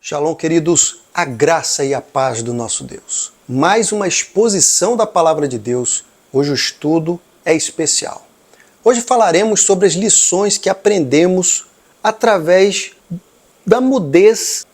Shalom, queridos, a graça e a paz do nosso Deus. Mais uma exposição da Palavra de Deus. Hoje o estudo é especial. Hoje falaremos sobre as lições que aprendemos através da mudez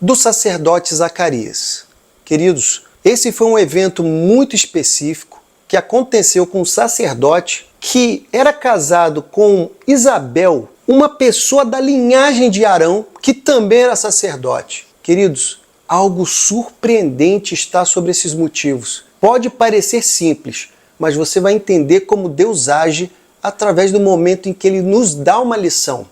do sacerdote Zacarias. Queridos, esse foi um evento muito específico que aconteceu com um sacerdote que era casado com Isabel, uma pessoa da linhagem de Arão, que também era sacerdote. Queridos, algo surpreendente está sobre esses motivos. Pode parecer simples, mas você vai entender como Deus age através do momento em que Ele nos dá uma lição.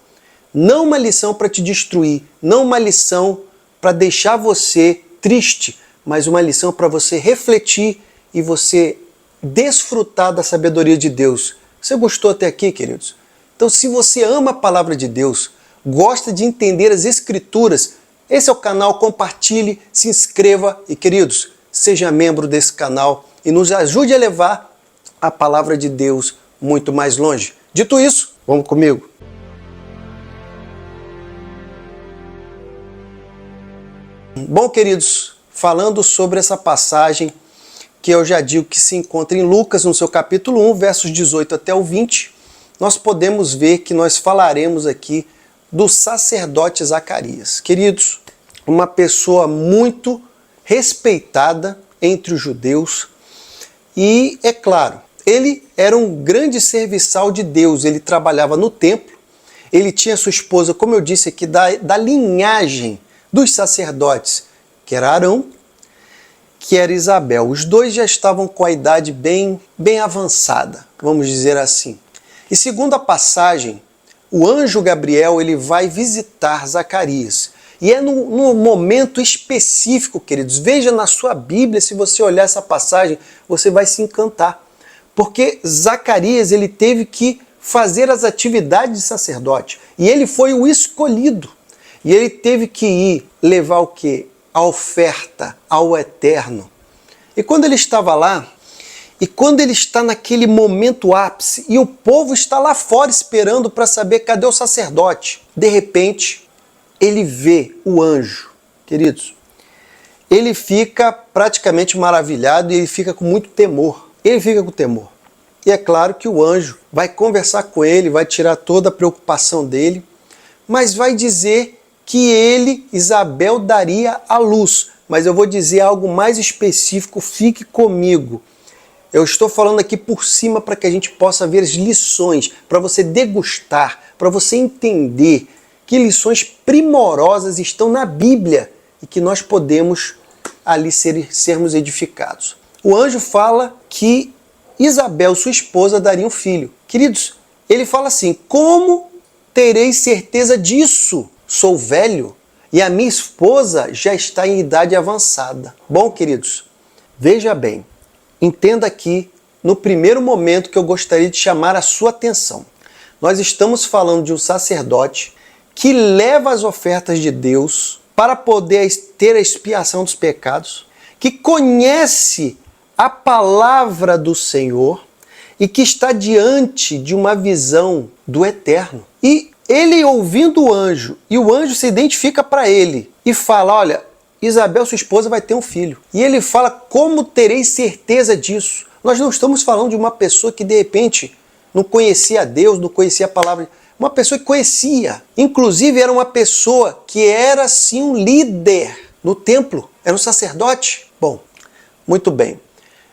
Não uma lição para te destruir, não uma lição para deixar você triste, mas uma lição para você refletir e você desfrutar da sabedoria de Deus. Você gostou até aqui, queridos? Então, se você ama a palavra de Deus, gosta de entender as Escrituras, esse é o canal, compartilhe, se inscreva e, queridos, seja membro desse canal e nos ajude a levar a palavra de Deus muito mais longe. Dito isso, vamos comigo. Bom, queridos, falando sobre essa passagem que eu já digo que se encontra em Lucas, no seu capítulo 1, versos 18 até o 20, nós podemos ver que nós falaremos aqui do sacerdote Zacarias. Queridos, uma pessoa muito respeitada entre os judeus e, é claro, ele era um grande serviçal de Deus, ele trabalhava no templo, ele tinha sua esposa, como eu disse aqui, da linhagem dos sacerdotes, que era Arão, que era Isabel. Os dois já estavam com a idade bem avançada, vamos dizer assim. E segundo a passagem, o anjo Gabriel ele vai visitar Zacarias. E é num momento específico, queridos. Veja na sua Bíblia, se você olhar essa passagem, você vai se encantar. Porque Zacarias ele teve que fazer as atividades de sacerdote. E ele foi o escolhido. E ele teve que ir levar o quê? A oferta ao Eterno. E quando ele estava lá, e quando ele está naquele momento ápice, e o povo está lá fora esperando para saber cadê o sacerdote, de repente, ele vê o anjo. Queridos, ele fica praticamente maravilhado e ele fica com muito temor. Ele fica com temor. E é claro que o anjo vai conversar com ele, vai tirar toda a preocupação dele, mas vai dizer que ele, Isabel, daria à luz. Mas eu vou dizer algo mais específico, fique comigo. Eu estou falando aqui por cima para que a gente possa ver as lições, para você degustar, para você entender que lições primorosas estão na Bíblia e que nós podemos ali sermos edificados. O anjo fala que Isabel, sua esposa, daria um filho. Queridos, ele fala assim, como terei certeza disso? Sou velho e a minha esposa já está em idade avançada. Bom, queridos, veja bem, entenda aqui no primeiro momento que eu gostaria de chamar a sua atenção. Nós estamos falando de um sacerdote que leva as ofertas de Deus para poder ter a expiação dos pecados, que conhece a palavra do Senhor e que está diante de uma visão do Eterno. E ele ouvindo o anjo, e o anjo se identifica para ele e fala, olha, Isabel, sua esposa, vai ter um filho. E ele fala, como terei certeza disso? Nós não estamos falando de uma pessoa que de repente não conhecia a Deus, não conhecia a palavra. Uma pessoa que conhecia. Inclusive era uma pessoa que era sim um líder no templo. Era um sacerdote. Bom, muito bem.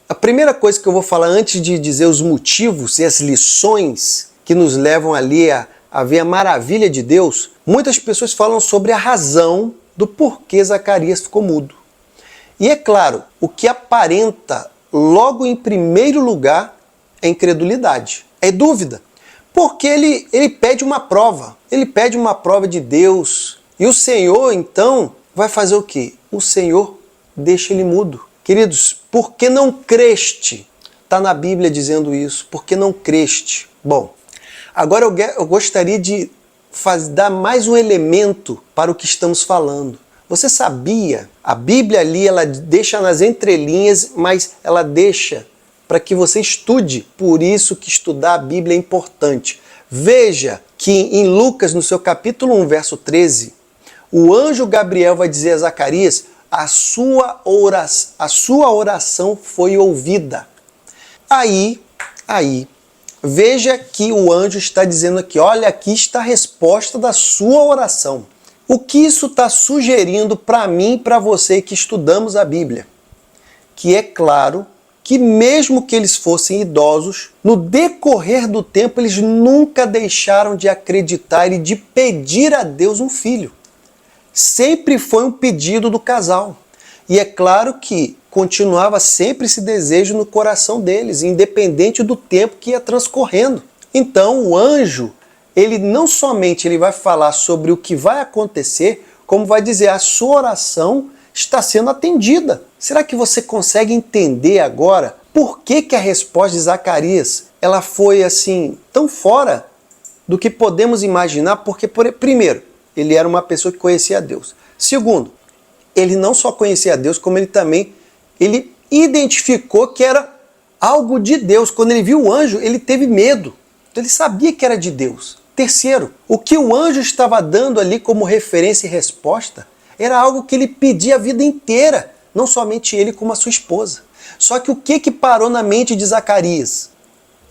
A primeira coisa que eu vou falar antes de dizer os motivos e as lições que nos levam ali a ver a maravilha de Deus, muitas pessoas falam sobre a razão do porquê Zacarias ficou mudo. E é claro, o que aparenta logo em primeiro lugar é incredulidade, é dúvida. Porque ele pede uma prova, ele pede uma prova de Deus. E o Senhor, então, vai fazer o quê? O Senhor deixa ele mudo. Queridos, por que não creste? Está na Bíblia dizendo isso, por que não creste? Bom, agora eu gostaria de dar mais um elemento para o que estamos falando. Você sabia? A Bíblia ali, ela deixa nas entrelinhas, mas ela deixa para que você estude. Por isso que estudar a Bíblia é importante. Veja que em Lucas, no seu capítulo 1, verso 13, o anjo Gabriel vai dizer a Zacarias: a sua oração foi ouvida. Aí, veja que o anjo está dizendo aqui: olha, aqui está a resposta da sua oração. O que isso está sugerindo para mim e para você que estudamos a Bíblia? Que é claro que mesmo que eles fossem idosos, no decorrer do tempo eles nunca deixaram de acreditar e de pedir a Deus um filho. Sempre foi um pedido do casal. E é claro que continuava sempre esse desejo no coração deles, independente do tempo que ia transcorrendo. Então o anjo, ele não somente ele vai falar sobre o que vai acontecer, como vai dizer: a sua oração está sendo atendida. Será que você consegue entender agora por que a resposta de Zacarias ela foi assim tão fora do que podemos imaginar? Porque, primeiro, ele era uma pessoa que conhecia a Deus. Segundo, ele não só conhecia a Deus, como ele também identificou que era algo de Deus. Quando ele viu o anjo, ele teve medo. Então ele sabia que era de Deus. Terceiro, o que o anjo estava dando ali como referência e resposta era algo que ele pedia a vida inteira. Não somente ele, como a sua esposa. Só que o que parou na mente de Zacarias?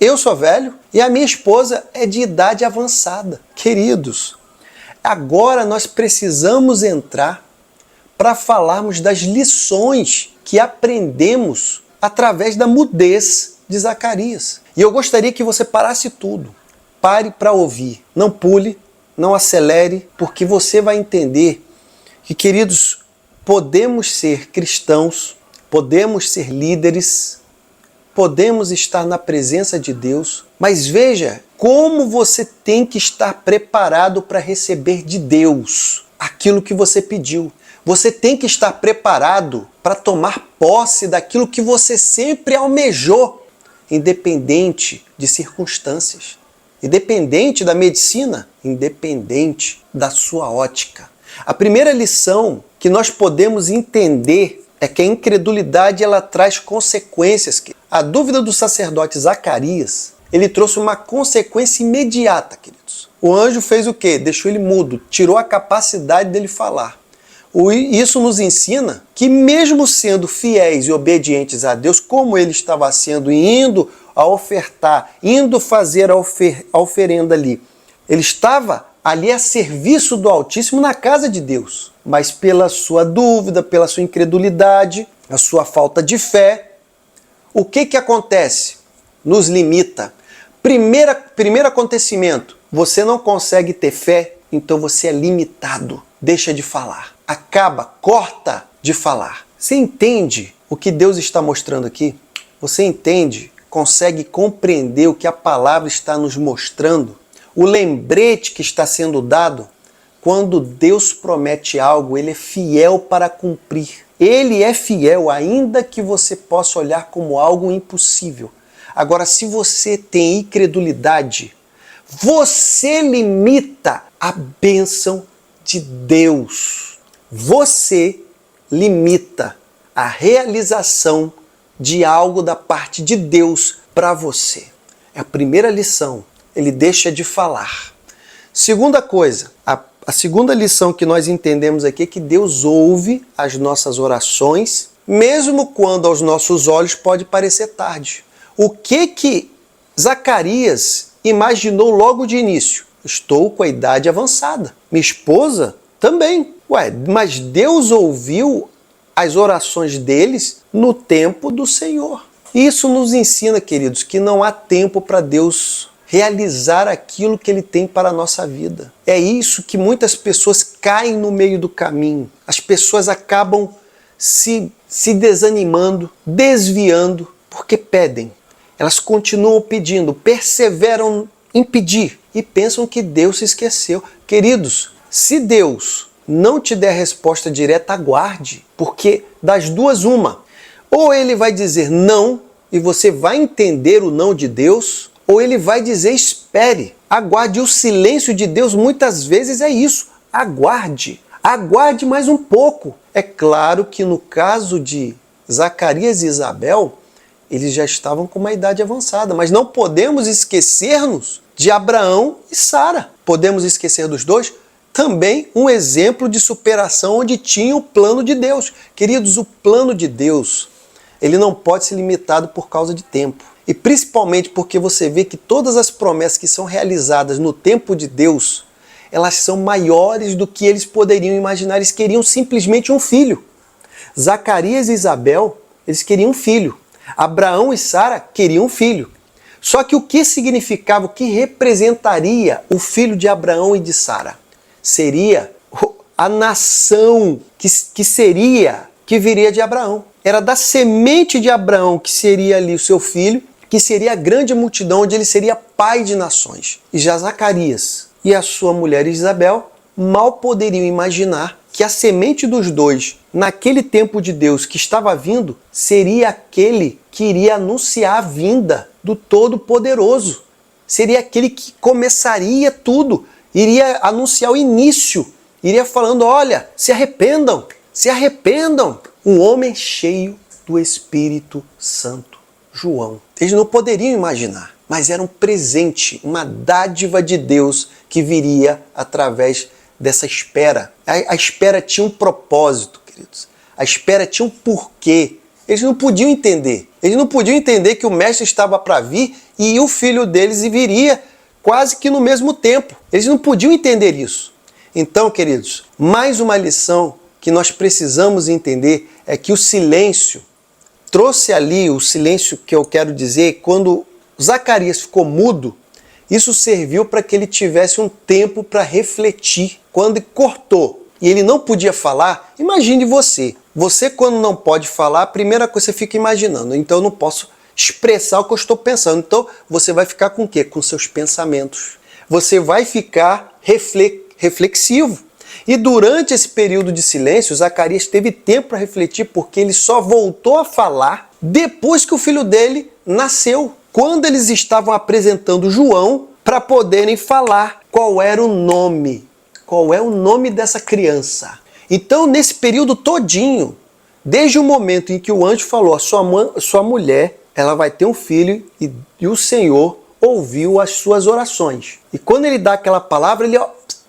Eu sou velho e a minha esposa é de idade avançada. Queridos, agora nós precisamos entrar para falarmos das lições que aprendemos através da mudez de Zacarias. E eu gostaria que você parasse tudo. Pare para ouvir. Não pule, não acelere, porque você vai entender que, queridos, podemos ser cristãos, podemos ser líderes, podemos estar na presença de Deus, mas veja como você tem que estar preparado para receber de Deus aquilo que você pediu. Você tem que estar preparado para tomar posse daquilo que você sempre almejou, independente de circunstâncias, independente da medicina, independente da sua ótica. A primeira lição que nós podemos entender é que a incredulidade ela traz consequências. A dúvida do sacerdote Zacarias, ele trouxe uma consequência imediata, queridos. O anjo fez o quê? Deixou ele mudo, tirou a capacidade dele falar. Isso nos ensina que mesmo sendo fiéis e obedientes a Deus, como ele estava sendo, indo a ofertar, indo fazer a oferenda ali, ele estava ali a serviço do Altíssimo na casa de Deus. Mas pela sua dúvida, pela sua incredulidade, a sua falta de fé, o que acontece? Nos limita. Primeiro acontecimento, você não consegue ter fé, então você é limitado. Deixa de falar. Acaba, corta de falar. Você entende o que Deus está mostrando aqui? Você entende, consegue compreender o que a palavra está nos mostrando? O lembrete que está sendo dado? Quando Deus promete algo, Ele é fiel para cumprir. Ele é fiel, ainda que você possa olhar como algo impossível. Agora, se você tem incredulidade, você limita a bênção de Deus. Você limita a realização de algo da parte de Deus para você. É a primeira lição. Ele deixa de falar. Segunda coisa, a segunda lição que nós entendemos aqui é que Deus ouve as nossas orações, mesmo quando aos nossos olhos pode parecer tarde. O que Zacarias imaginou logo de início? Estou com a idade avançada. Minha esposa também. Mas Deus ouviu as orações deles no tempo do Senhor. Isso nos ensina, queridos, que não há tempo para Deus realizar aquilo que Ele tem para a nossa vida. É isso que muitas pessoas caem no meio do caminho. As pessoas acabam se desanimando, desviando, porque pedem. Elas continuam pedindo, perseveram em pedir e pensam que Deus se esqueceu. Queridos, se Deus não te der resposta direta, aguarde, porque das duas uma. Ou Ele vai dizer não e você vai entender o não de Deus, ou Ele vai dizer espere, aguarde. O silêncio de Deus muitas vezes é isso, aguarde, aguarde mais um pouco. É claro que no caso de Zacarias e Isabel, eles já estavam com uma idade avançada, mas não podemos esquecer-nos de Abraão e Sara. Podemos esquecer dos dois? também um exemplo de superação onde tinha o plano de Deus. Queridos, o plano de Deus, ele não pode ser limitado por causa de tempo. E principalmente porque você vê que todas as promessas que são realizadas no tempo de Deus, elas são maiores do que eles poderiam imaginar. Eles queriam simplesmente um filho. Zacarias e Isabel, eles queriam um filho. Abraão e Sara queriam um filho. Só que o que significava, o que representaria o filho de Abraão e de Sara? Seria a nação que viria de Abraão. Era da semente de Abraão que seria ali o seu filho, que seria a grande multidão, onde ele seria pai de nações. E já Zacarias e a sua mulher Isabel mal poderiam imaginar que a semente dos dois, naquele tempo de Deus que estava vindo, seria aquele que iria anunciar a vinda do Todo-Poderoso. Seria aquele que começaria tudo, iria anunciar o início, iria falando, olha, se arrependam, se arrependam. Um homem cheio do Espírito Santo, João. Eles não poderiam imaginar, mas era um presente, uma dádiva de Deus que viria através dessa espera. A espera tinha um propósito, queridos. A espera tinha um porquê. Eles não podiam entender. Eles não podiam entender que o mestre estava para vir e o filho deles viria quase que no mesmo tempo. Eles não podiam entender isso. Então, queridos, mais uma lição que nós precisamos entender é que o silêncio trouxe ali, o silêncio que eu quero dizer, quando Zacarias ficou mudo, isso serviu para que ele tivesse um tempo para refletir. Quando cortou e ele não podia falar, imagine você. Você, quando não pode falar, a primeira coisa que você fica imaginando. Então eu não posso expressar o que eu estou pensando. Então você vai ficar com o quê? Com seus pensamentos. Você vai ficar reflexivo. E durante esse período de silêncio, Zacarias teve tempo para refletir, porque ele só voltou a falar depois que o filho dele nasceu. Quando eles estavam apresentando João para poderem falar qual era o nome. Qual é o nome dessa criança? Então, nesse período todinho, desde o momento em que o anjo falou, sua mulher, ela vai ter um filho e o Senhor ouviu as suas orações. E quando ele dá aquela palavra,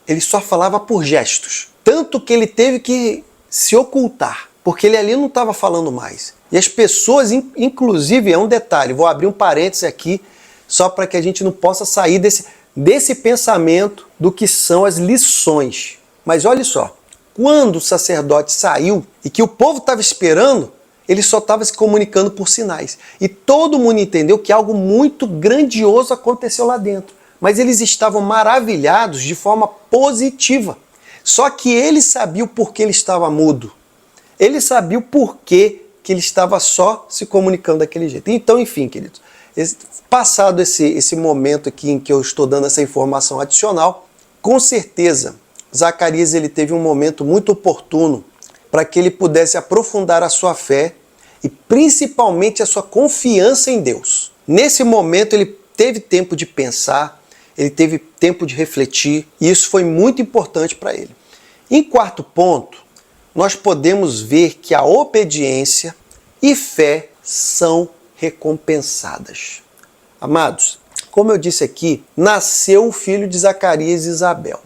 ele só falava por gestos. Tanto que ele teve que se ocultar, porque ele ali não estava falando mais. E as pessoas, inclusive, é um detalhe, vou abrir um parênteses aqui, só para que a gente não possa sair desse pensamento do que são as lições. Mas olha só, quando o sacerdote saiu e que o povo estava esperando, ele só estava se comunicando por sinais. E todo mundo entendeu que algo muito grandioso aconteceu lá dentro. Mas eles estavam maravilhados de forma positiva. Só que ele sabia o porquê ele estava mudo. Ele sabia o porquê que ele estava só se comunicando daquele jeito. Então, enfim, queridos, passado esse momento aqui em que eu estou dando essa informação adicional, com certeza, Zacarias ele teve um momento muito oportuno para que ele pudesse aprofundar a sua fé e principalmente a sua confiança em Deus. Nesse momento ele teve tempo de pensar, ele teve tempo de refletir e isso foi muito importante para ele. Em quarto ponto, nós podemos ver que a obediência e fé são recompensadas. Amados, como eu disse aqui, nasceu o filho de Zacarias e Isabel.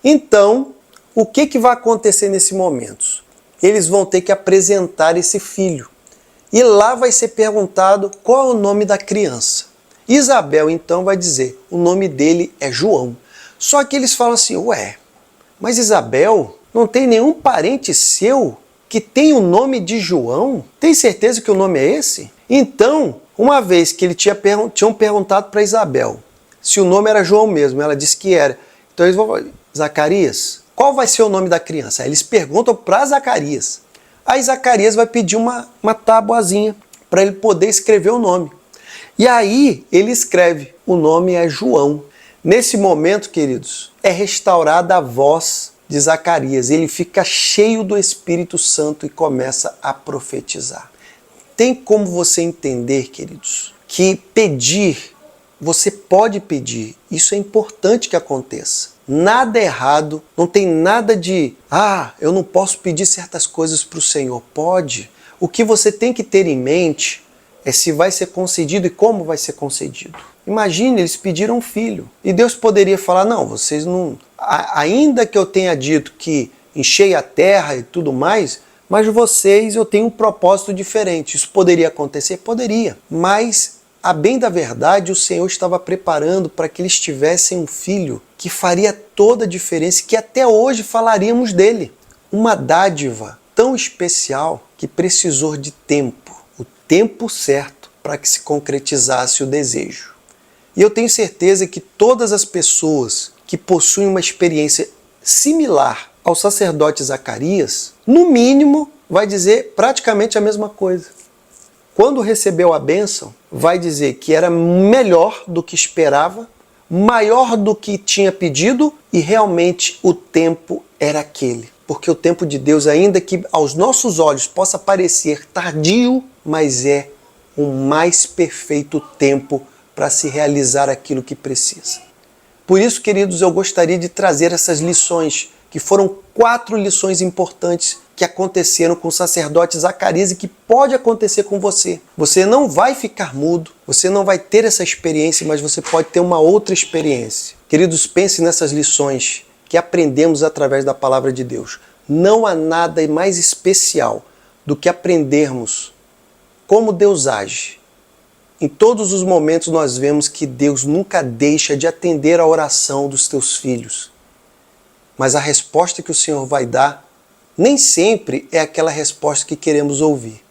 Então, o que vai acontecer nesse momento? Eles vão ter que apresentar esse filho. E lá vai ser perguntado qual é o nome da criança. Isabel, então, vai dizer, o nome dele é João. Só que eles falam assim, ué, mas Isabel, não tem nenhum parente seu que tem o nome de João? Tem certeza que o nome é esse? Então, uma vez que tinham perguntado para Isabel se o nome era João mesmo, ela disse que era. Então eles vão falar, Zacarias, qual vai ser o nome da criança? Aí eles perguntam para Zacarias. Aí Zacarias vai pedir uma tabuazinha para ele poder escrever o nome. E aí ele escreve, o nome é João. Nesse momento, queridos, é restaurada a voz de Zacarias. Ele fica cheio do Espírito Santo e começa a profetizar. Tem como você entender, queridos, que pedir, você pode pedir. Isso é importante que aconteça. Nada errado, não tem nada de, eu não posso pedir certas coisas para o Senhor. Pode. O que você tem que ter em mente é se vai ser concedido e como vai ser concedido. Imagine, eles pediram um filho. E Deus poderia falar, não, vocês não Ainda que eu tenha dito que enchei a terra e tudo mais, mas vocês, eu tenho um propósito diferente. Isso poderia acontecer? Poderia. Mas, a bem da verdade, o Senhor estava preparando para que eles tivessem um filho que faria toda a diferença e que até hoje falaríamos dele. Uma dádiva tão especial que precisou de tempo, o tempo certo para que se concretizasse o desejo. E eu tenho certeza que todas as pessoas que possuem uma experiência similar ao sacerdote Zacarias, no mínimo, vai dizer praticamente a mesma coisa. Quando recebeu a bênção, vai dizer que era melhor do que esperava, maior do que tinha pedido e realmente o tempo era aquele. Porque o tempo de Deus, ainda que aos nossos olhos possa parecer tardio, mas é o mais perfeito tempo para se realizar aquilo que precisa. Por isso, queridos, eu gostaria de trazer essas lições, que foram 4 lições importantes que aconteceram com o sacerdote Zacarias e que pode acontecer com você. Você não vai ficar mudo, você não vai ter essa experiência, mas você pode ter uma outra experiência. Queridos, pense nessas lições que aprendemos através da palavra de Deus. Não há nada mais especial do que aprendermos como Deus age. Em todos os momentos nós vemos que Deus nunca deixa de atender a oração dos teus filhos. Mas a resposta que o Senhor vai dar nem sempre é aquela resposta que queremos ouvir.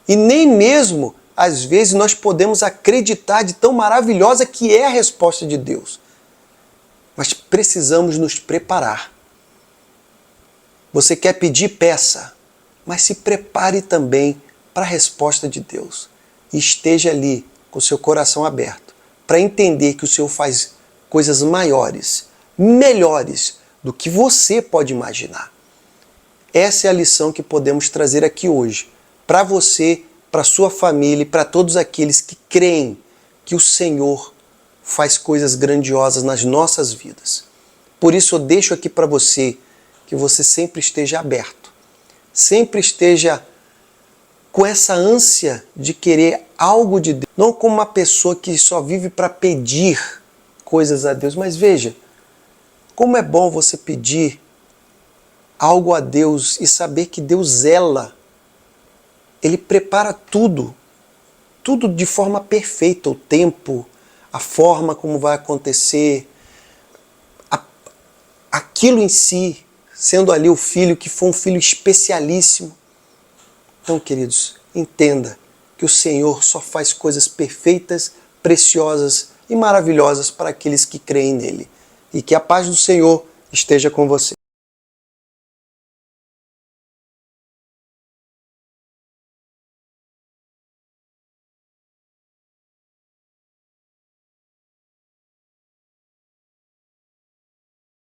E nem mesmo, às vezes, nós podemos acreditar de tão maravilhosa que é a resposta de Deus. Mas precisamos nos preparar. Você quer pedir, peça, mas se prepare também para a resposta de Deus. E esteja ali com seu coração aberto para entender que o Senhor faz coisas maiores, melhores do que você pode imaginar. Essa é a lição que podemos trazer aqui hoje, para você, para sua família e para todos aqueles que creem que o Senhor faz coisas grandiosas nas nossas vidas. Por isso eu deixo aqui para você que você sempre esteja aberto, sempre esteja com essa ânsia de querer algo de Deus, não como uma pessoa que só vive para pedir coisas a Deus, mas veja, como é bom você pedir algo a Deus e saber que Deus zela. Ele prepara tudo de forma perfeita, o tempo, a forma como vai acontecer, aquilo em si, sendo ali o filho que foi um filho especialíssimo. Então, queridos, entenda que o Senhor só faz coisas perfeitas, preciosas e maravilhosas para aqueles que creem nele. E que a paz do Senhor esteja com você.